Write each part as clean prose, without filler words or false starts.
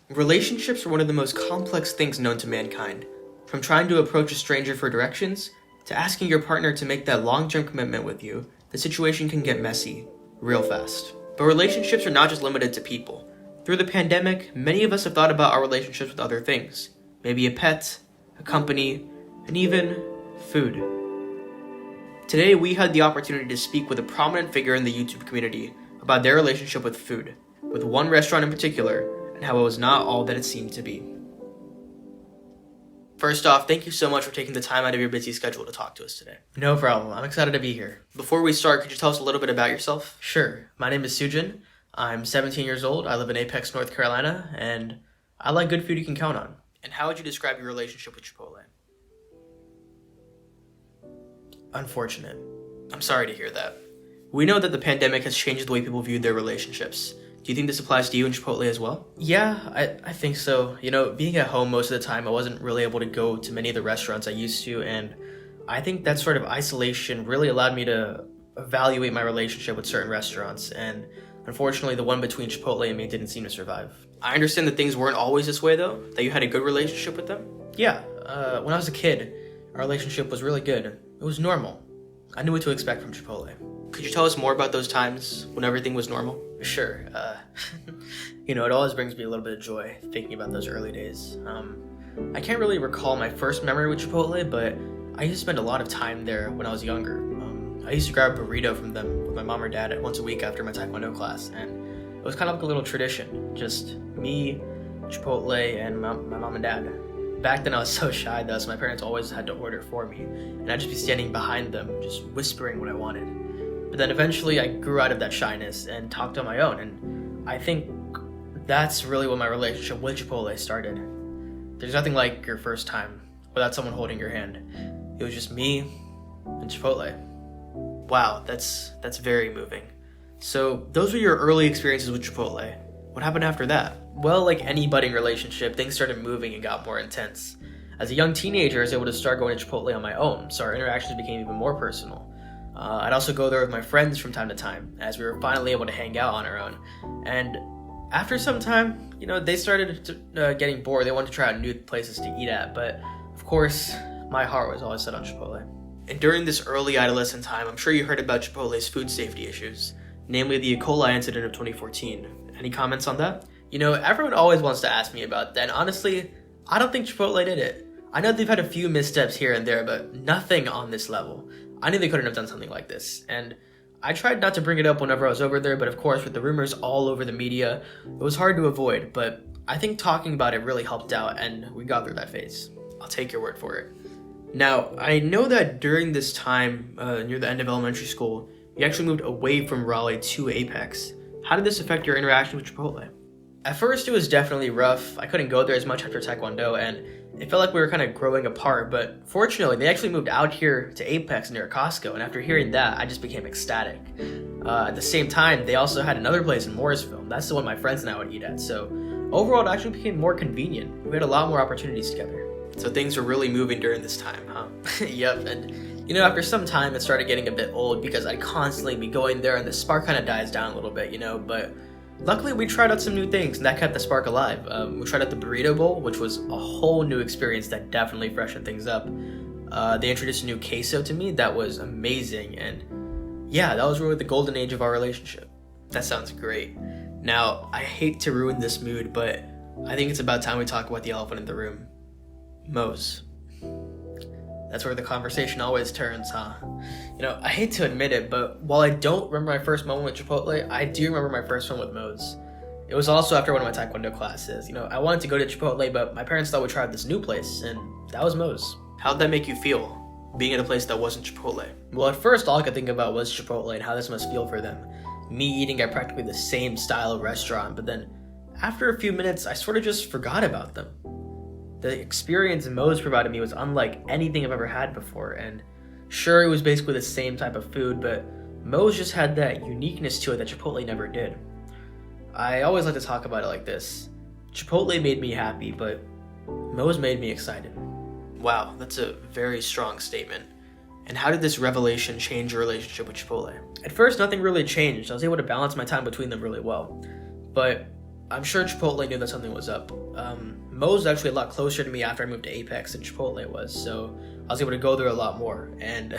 Relationships are one of the most complex things known to mankind. From trying to approach a stranger for directions, to asking your partner to make that long-term commitment with you, the situation can get messy, real fast. But relationships are not just limited to people. Through the pandemic, many of us have thought about our relationships with other things. Maybe a pet, a company, and even food. Today, we had the opportunity to speak with a prominent figure in the YouTube community about their relationship with food, with one restaurant in particular, and how it was not all that it seemed to be. First off, thank you so much for taking the time out of your busy schedule to talk to us today. No problem. I'm excited to be here. Before we start, could you tell us a little bit about yourself? Sure. My name is Sujin. I'm 17 years old. I live in Apex, North Carolina, and I like good food you can count on. And how would you describe your relationship with Chipotle? Unfortunate. I'm sorry to hear that. We know that the pandemic has changed the way people view their relationships. Do you think this applies to you and Chipotle as well? Yeah, I think so. You know, being at home most of the time, I wasn't really able to go to many of the restaurants I used to, and I think that sort of isolation really allowed me to evaluate my relationship with certain restaurants, and unfortunately the one between Chipotle and me didn't seem to survive. I understand that things weren't always this way though, that you had a good relationship with them? Yeah, when I was a kid, our relationship was really good. It was normal. I knew what to expect from Chipotle. Could you tell us more about those times when everything was normal? Sure. It always brings me a little bit of joy thinking about those early days. I can't really recall my first memory with Chipotle, but I used to spend a lot of time there when I was younger. I used to grab a burrito from them with my mom or dad once a week after my Taekwondo class, and it was kind of like a little tradition. Just me, Chipotle, and my mom and dad. Back then I was so shy though, so my parents always had to order for me, and I'd just be standing behind them, just whispering what I wanted. But then eventually I grew out of that shyness and talked on my own, and I think that's really when my relationship with Chipotle started. There's nothing like your first time without someone holding your hand. It was just me and Chipotle. Wow, that's very moving. So those were your early experiences with Chipotle. What happened after that? Well, like any budding relationship, things started moving and got more intense. As a young teenager, I was able to start going to Chipotle on my own, so our interactions became even more personal. I'd also go there with my friends from time to time, as we were finally able to hang out on our own. And after some time, they started getting bored. They wanted to try out new places to eat at, but of course, my heart was always set on Chipotle. And during this early adolescent time, I'm sure you heard about Chipotle's food safety issues, namely the E. coli incident of 2014. Any comments on that? Everyone always wants to ask me about that, and honestly, I don't think Chipotle did it. I know they've had a few missteps here and there, but nothing on this level. I knew they couldn't have done something like this, and I tried not to bring it up whenever I was over there, but of course, with the rumors all over the media, it was hard to avoid, but I think talking about it really helped out, and we got through that phase. I'll take your word for it. Now, I know that during this time, near the end of elementary school, you actually moved away from Raleigh to Apex. How did this affect your interaction with Chipotle? At first, it was definitely rough. I couldn't go there as much after Taekwondo, and it felt like we were kind of growing apart, but fortunately, they actually moved out here to Apex near Costco, and after hearing that, I just became ecstatic. At the same time, they also had another place in Morrisville. That's the one my friends and I would eat at, so overall, it actually became more convenient. We had a lot more opportunities together. So things were really moving during this time, huh? Yep, and after some time, it started getting a bit old because I'd constantly be going there, and the spark kind of dies down a little bit, but luckily, we tried out some new things, and that kept the spark alive. We tried out the burrito bowl, which was a whole new experience that definitely freshened things up. They introduced a new queso to me that was amazing, and yeah, that was really the golden age of our relationship. That sounds great. Now, I hate to ruin this mood, but I think it's about time we talk about the elephant in the room. Moe's. That's where the conversation always turns, huh? I hate to admit it, but while I don't remember my first moment with Chipotle, I do remember my first one with Moe's. It was also after one of my Taekwondo classes. I wanted to go to Chipotle, but my parents thought we'd try out this new place, and that was Moe's. How'd that make you feel, being at a place that wasn't Chipotle? Well, at first, all I could think about was Chipotle and how this must feel for them. Me eating at practically the same style of restaurant, but then after a few minutes, I sort of just forgot about them. The experience Moe's provided me was unlike anything I've ever had before, and sure, it was basically the same type of food, but Moe's just had that uniqueness to it that Chipotle never did. I always like to talk about it like this. Chipotle made me happy, but Moe's made me excited. Wow, that's a very strong statement. And how did this revelation change your relationship with Chipotle? At first, nothing really changed. I was able to balance my time between them really well. But I'm sure Chipotle knew that something was up. Moe's was actually a lot closer to me after I moved to Apex than Chipotle was, so I was able to go there a lot more. And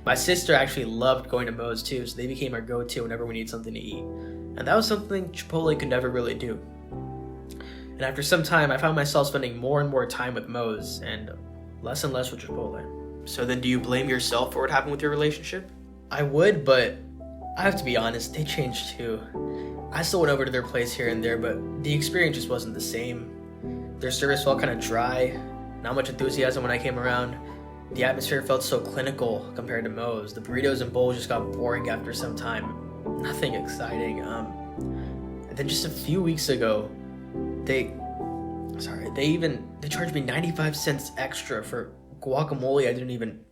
my sister actually loved going to Moe's too, so they became our go-to whenever we need something to eat. And that was something Chipotle could never really do. And after some time, I found myself spending more and more time with Moe's and less with Chipotle. So then do you blame yourself for what happened with your relationship? I would, but I have to be honest, they changed too. I still went over to their place here and there, but the experience just wasn't the same. Their service felt kind of dry, not much enthusiasm when I came around. The atmosphere felt so clinical compared to Moe's. The burritos and bowls just got boring after some time. Nothing exciting. And then just a few weeks ago, they charged me 95 cents extra for guacamole I didn't even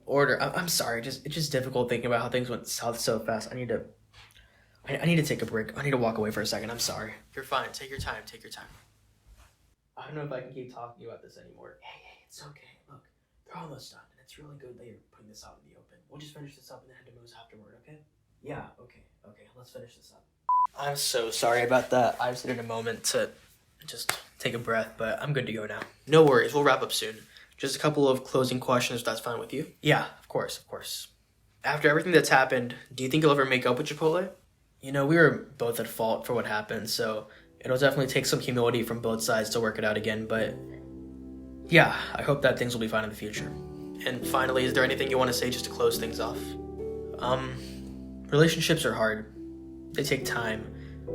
order. I'm sorry, it's just difficult thinking about how things went south so fast. I need to take a break. I need to walk away for a second. I'm sorry. You're fine. Take your time. I don't know if I can keep talking about this anymore. Hey, it's okay. Look, they're almost done, and it's really good that you're putting this out in the open. We'll just finish this up and then head to Moe's afterward, okay? Yeah, okay. Let's finish this up. I'm so sorry about that. I just needed a moment to just take a breath, but I'm good to go now. No worries. We'll wrap up soon. Just a couple of closing questions, if that's fine with you. Yeah, of course. After everything that's happened, do you think you'll ever make up with Chipotle? We were both at fault for what happened, so it'll definitely take some humility from both sides to work it out again, but yeah, I hope that things will be fine in the future. And finally, is there anything you want to say just to close things off? Relationships are hard. They take time.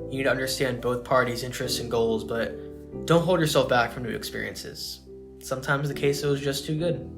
You need to understand both parties' interests and goals, but don't hold yourself back from new experiences. Sometimes the queso is just too good.